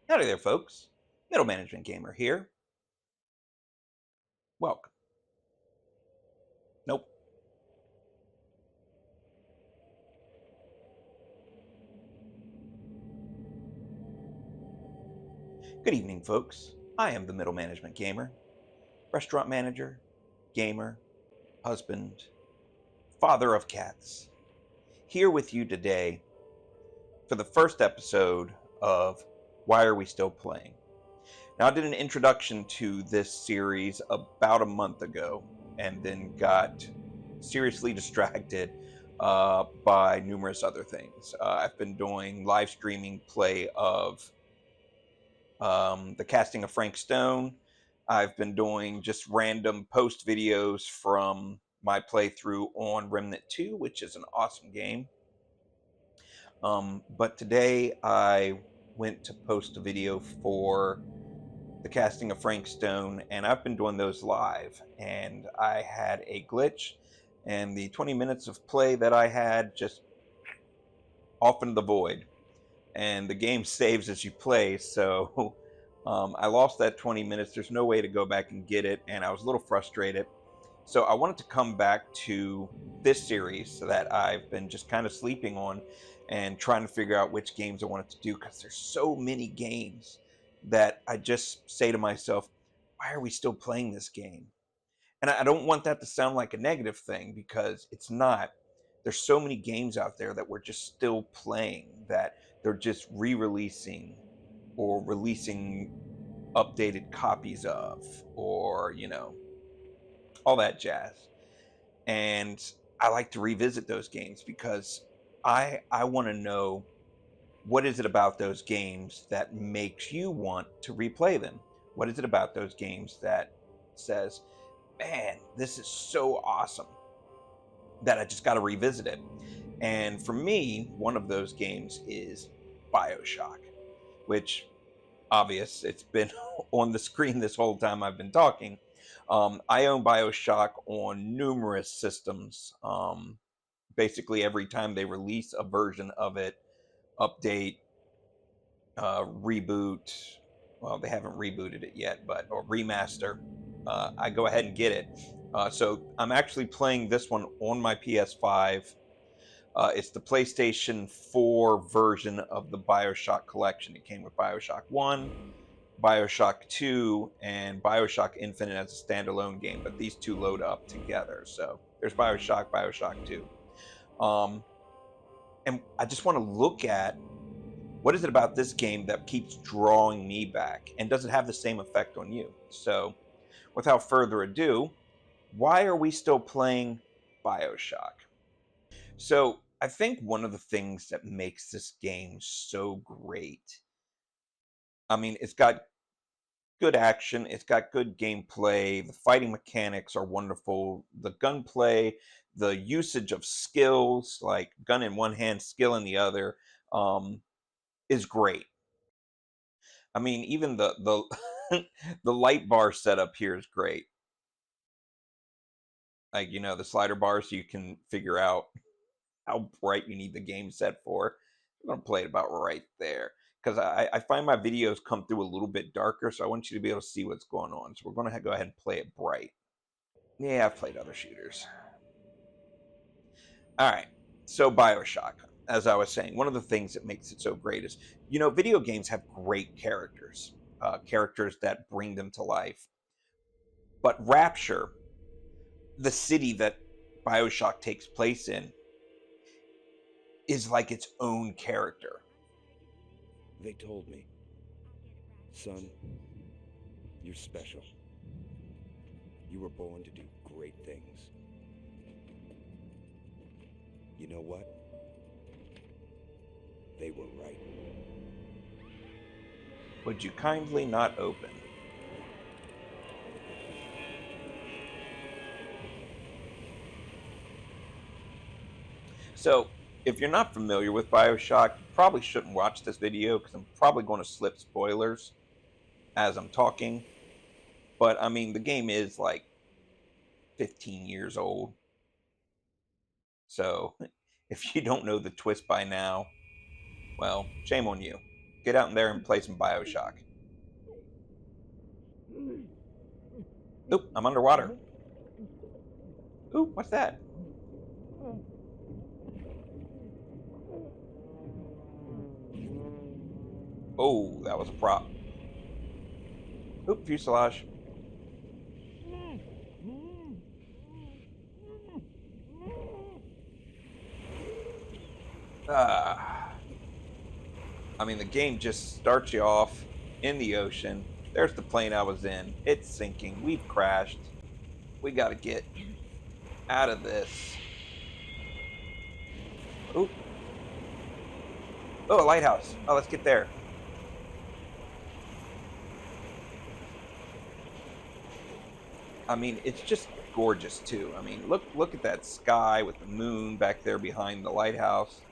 Howdy there, folks. Middle Management Gamer here. Welcome. Nope. Good evening, folks. I am the Middle Management Gamer, restaurant manager, gamer, husband, father of cats. Here with you today for the first episode of Why Are We Still Playing? Now, I did an introduction to this series about a month ago and then got seriously distracted by numerous other things. I've been doing live streaming play of the casting of Frank Stone. I've been doing just random post videos from my playthrough on Remnant 2, which is an awesome game. But today I went to post a video for the casting of Frank Stone, and I've been doing those live. And I had a glitch, and the 20 minutes of play that I had just off into the void. And the game saves as you play, so I lost that 20 minutes. There's no way to go back and get it, and I was a little frustrated. So I wanted to come back to this series that I've been just kind of sleeping on and trying to figure out which games I wanted to do, because there's so many games that I just say to myself, why are we still playing this game? And I don't want that to sound like a negative thing, because it's not. There's so many games out there that we're just still playing, that they're just re-releasing or releasing updated copies of, or all that jazz. And I like to revisit those games because I want to know, what is it about those games that makes you want to replay them? What is it about those games that says, man, this is so awesome that I just got to revisit it? And for me, one of those games is Bioshock, which, obvious, it's been on the screen this whole time I've been talking. I own Bioshock on numerous systems. Basically, every time they release a version of it, update, reboot, well, they haven't rebooted it yet, but or remaster, I go ahead and get it. So I'm actually playing this one on my PS5. It's the PlayStation 4 version of the Bioshock collection. It came with Bioshock 1, Bioshock 2, and Bioshock Infinite as a standalone game, but these two load up together. So there's Bioshock, Bioshock 2. And I just want to look at, what is it about this game that keeps drawing me back, and does it have the same effect on you? So without further ado, why are we still playing Bioshock? So I think one of the things that makes this game so great, I mean, it's got good action, it's got good gameplay, the fighting mechanics are wonderful, the gunplay, the usage of skills, like gun in one hand, skill in the other, is great. I mean, even the the light bar setup here is great. Like, the slider bar, so you can figure out how bright you need the game set for. I'm gonna play it about right there, because I find my videos come through a little bit darker, so I want you to be able to see what's going on. So we're gonna go ahead and play it bright. Yeah, I've played other shooters. All right, so Bioshock, as I was saying, one of the things that makes it so great is, video games have great characters, characters that bring them to life. But Rapture, the city that Bioshock takes place in, is like its own character. They told me, son, you're special. You were born to do great things. You know what? They were right. Would you kindly not open? So, if you're not familiar with Bioshock, you probably shouldn't watch this video, because I'm probably going to slip spoilers as I'm talking. But I mean, the game is like 15 years old. So if you don't know the twist by now, well, shame on you. Get out in there and play some Bioshock. Oop, I'm underwater. Oop, what's that? Oh, that was a prop. Oop, fuselage. I mean, the game just starts you off in the ocean. There's the plane I was in. It's sinking. We've crashed. We got to get out of this. Oop. Oh, a lighthouse. Oh, let's get there. I mean, it's just gorgeous too. I mean, look at that sky with the moon back there behind the lighthouse.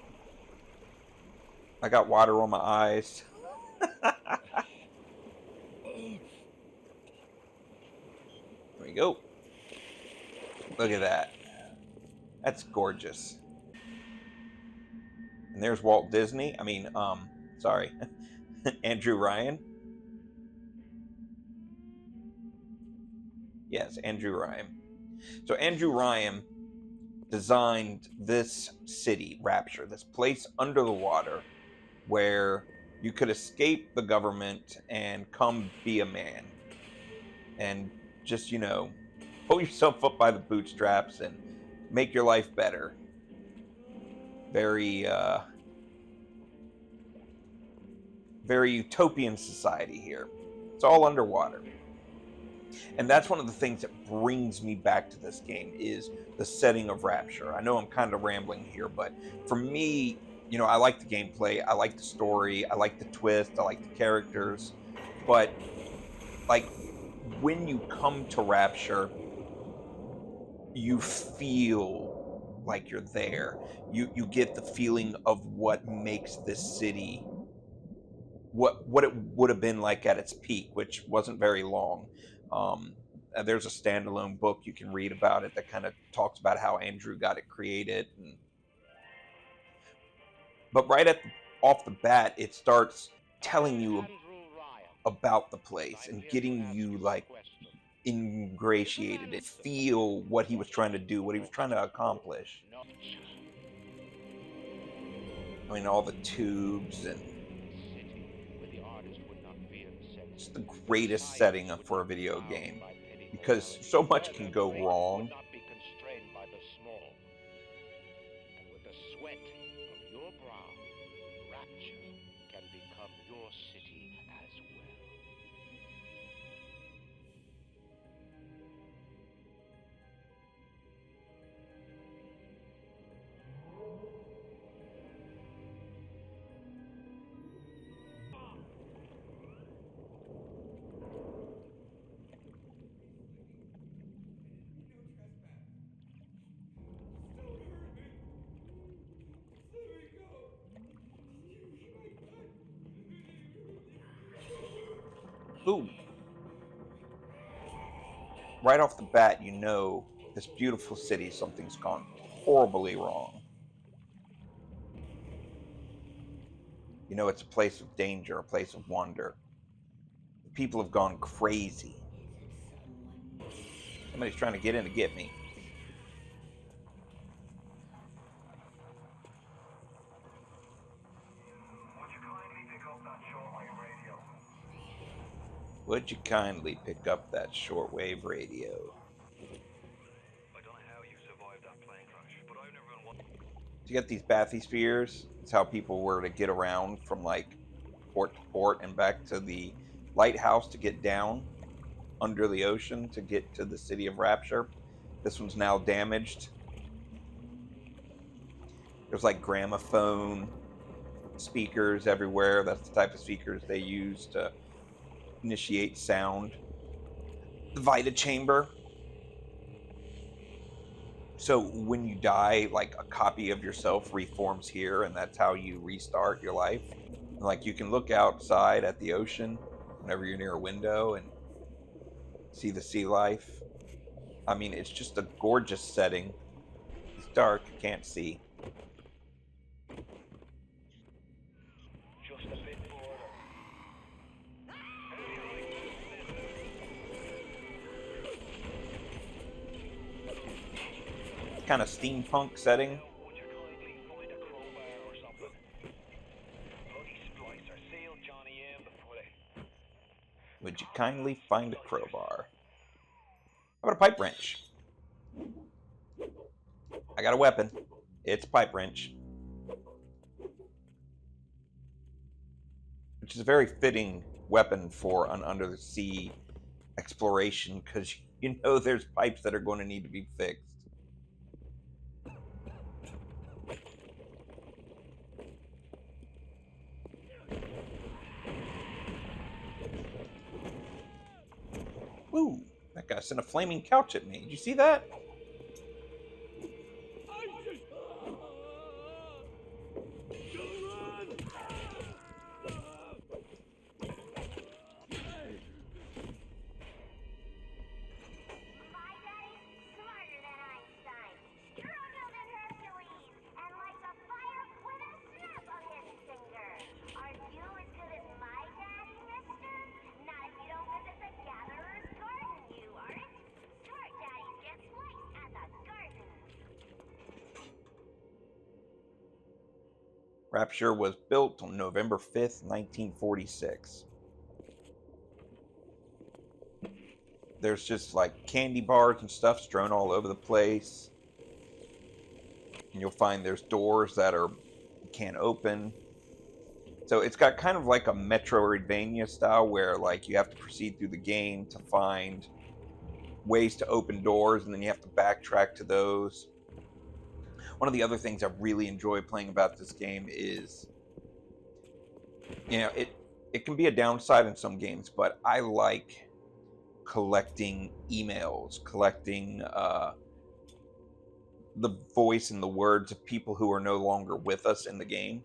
I got water on my eyes. There we go. Look at that. That's gorgeous. And there's Walt Disney. I mean, sorry, Andrew Ryan. Yes, Andrew Ryan. So Andrew Ryan designed this city, Rapture, this place under the water where you could escape the government and come be a man. And just, you know, pull yourself up by the bootstraps and make your life better. Very utopian society here. It's all underwater. And that's one of the things that brings me back to this game is the setting of Rapture. I know I'm kind of rambling here, but for me, you know, I like the gameplay, I like the story, I like the twist, I like the characters. But like when you come to Rapture, you feel like you're there. You get the feeling of what makes this city what it would have been like at its peak, which wasn't very long. There's a standalone book you can read about it that kind of talks about how Andrew got it created. But off the bat, it starts telling you about the place and getting you like ingratiated and feel what he was trying to do, what he was trying to accomplish. I mean, all the tubes and it's the greatest setting for a video game because so much can go wrong. And with the sweat of your brow, Rapture can become your city as well. Ooh. Right off the bat, you know this beautiful city, something's gone horribly wrong. You know it's a place of danger, a place of wonder. People have gone crazy. Somebody's trying to get in to get me. Would you kindly pick up that shortwave radio? I don't know how you survived that plane crash, but I've never been one. You get these bathyspheres. It's how people were to get around from like port to port and back to the lighthouse to get down under the ocean to get to the city of Rapture. This one's now damaged. There's like gramophone speakers everywhere. That's the type of speakers they use to initiate sound. The Vita chamber. So when you die, like a copy of yourself reforms here, and that's how you restart your life. And like you can look outside at the ocean whenever you're near a window and see the sea life. I mean, it's just a gorgeous setting. It's dark, you can't see. Just a bit border. kind of steampunk setting. Would you kindly find a crowbar or something? Bloody splicer, seal Johnny in before they... Would you kindly find a crowbar? How about a pipe wrench? I got a weapon. It's a pipe wrench. Which is a very fitting weapon for an under-the-sea exploration, because you know there's pipes that are going to need to be fixed. Ooh, that guy sent a flaming couch at me. Did you see that? Rapture was built on November 5th, 1946. There's just like candy bars and stuff strewn all over the place. And you'll find there's doors that can't open. So it's got kind of like a Metroidvania style where like you have to proceed through the game to find ways to open doors, and then you have to backtrack to those. One of the other things I really enjoy playing about this game is, it can be a downside in some games, but I like collecting emails, collecting the voice and the words of people who are no longer with us in the game,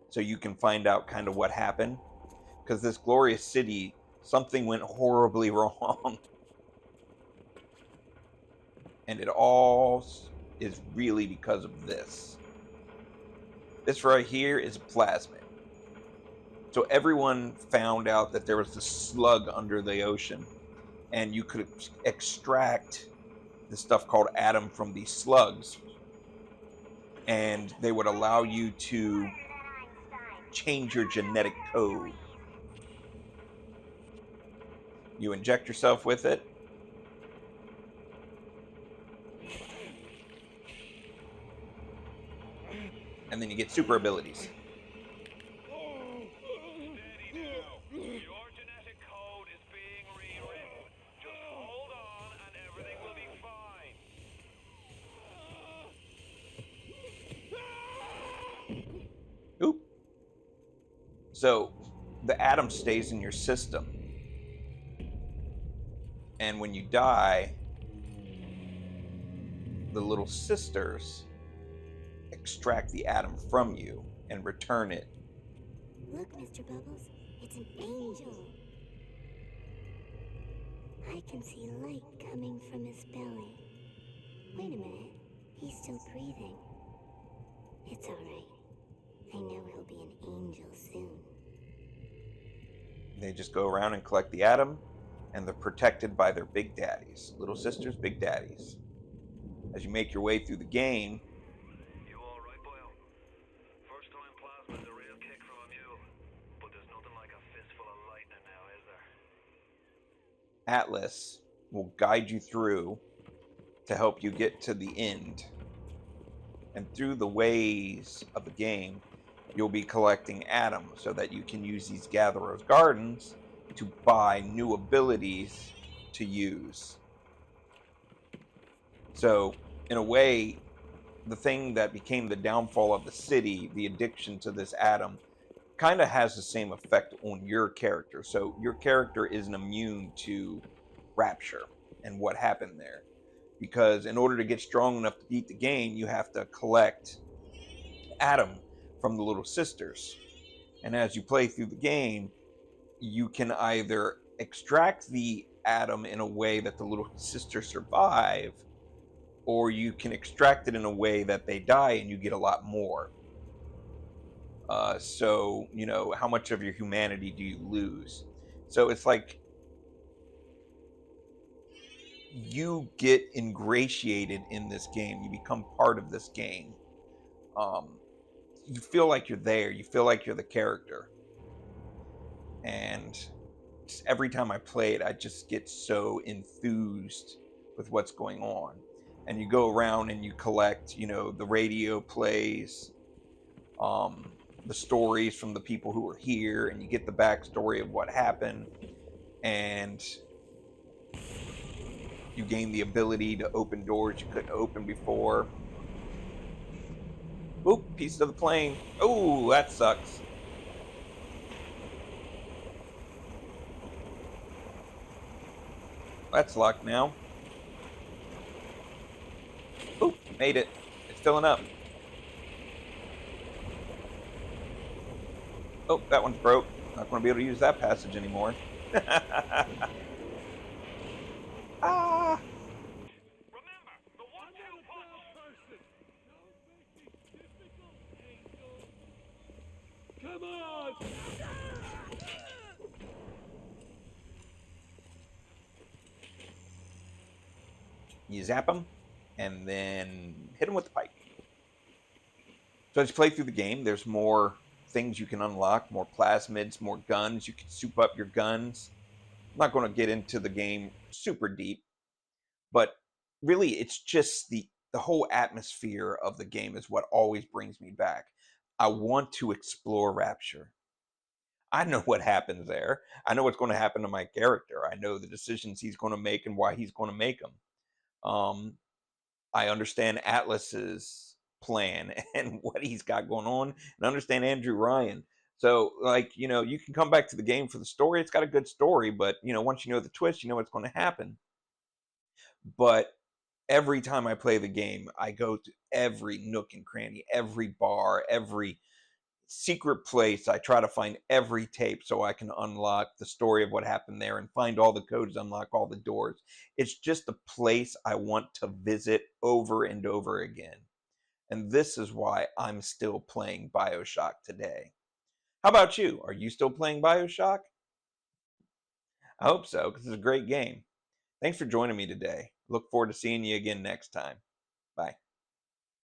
so you can find out kind of what happened. Because this glorious city, something went horribly wrong. And it all is really because of this. This right here is a plasmid. So everyone found out that there was this slug under the ocean, and you could extract this stuff called Atom from these slugs, and they would allow you to change your genetic code. You inject yourself with it, and then you get super abilities. Steady now. Your genetic code is being rewritten. Just hold on and everything will be fine. Oop. So the atom stays in your system, and when you die, the little sisters extract the atom from you and return it. Look, Mr. Bubbles, it's an angel. I can see light coming from his belly. Wait a minute, he's still breathing. It's all right. I know he'll be an angel soon. They just go around and collect the atom, and they're protected by their big daddies. Little sisters, big daddies. As you make your way through the game, You alright, boyo? First time plasma's a real kick from a mule. But there's nothing like a fistful of lightning now, is there? Atlas will guide you through to help you get to the end. And through the ways of the game, you'll be collecting atoms so that you can use these Gatherer's Gardens to buy new abilities to use. So, in a way, the thing that became the downfall of the city, the addiction to this atom, kind of has the same effect on your character. So your character isn't immune to Rapture and what happened there. Because in order to get strong enough to beat the game, you have to collect atom from the little sisters. And as you play through the game, you can either extract the atom in a way that the little sisters survive, or you can extract it in a way that they die and you get a lot more. So, how much of your humanity do you lose? So it's like you get ingratiated in this game. You become part of this game. You feel like you're there. You feel like you're the character. And just every time I play it, I just get so enthused with what's going on. And you go around and you collect, the radio plays, the stories from the people who were here, and you get the backstory of what happened. And you gain the ability to open doors you couldn't open before. Oop, piece of the plane. Oh, that sucks. That's luck now. Oop, made it. It's filling up. Oh, that one's broke. Not going to be able to use that passage anymore. Ah! Remember, the 1-2 punch! Come on! You zap them, and then hit them with the pipe. So as you play through the game, there's more things you can unlock, more plasmids, more guns. You can soup up your guns. I'm not going to get into the game super deep, but really it's just the whole atmosphere of the game is what always brings me back. I want to explore Rapture. I know what happens there. I know what's going to happen to my character. I know the decisions he's going to make and why he's going to make them. I understand Atlas's plan and what he's got going on, and understand Andrew Ryan. So, you can come back to the game for the story. It's got a good story, but once you know the twist, you know what's going to happen. But every time I play the game, I go to every nook and cranny, every bar, every secret place. I try to find every tape so I can unlock the story of what happened there and find all the codes, unlock all the doors. It's just a place I want to visit over and over again. And this is why I'm still playing Bioshock today. How about you? Are you still playing Bioshock? I hope so, because it's a great game. Thanks for joining me today. Look forward to seeing you again next time. Bye.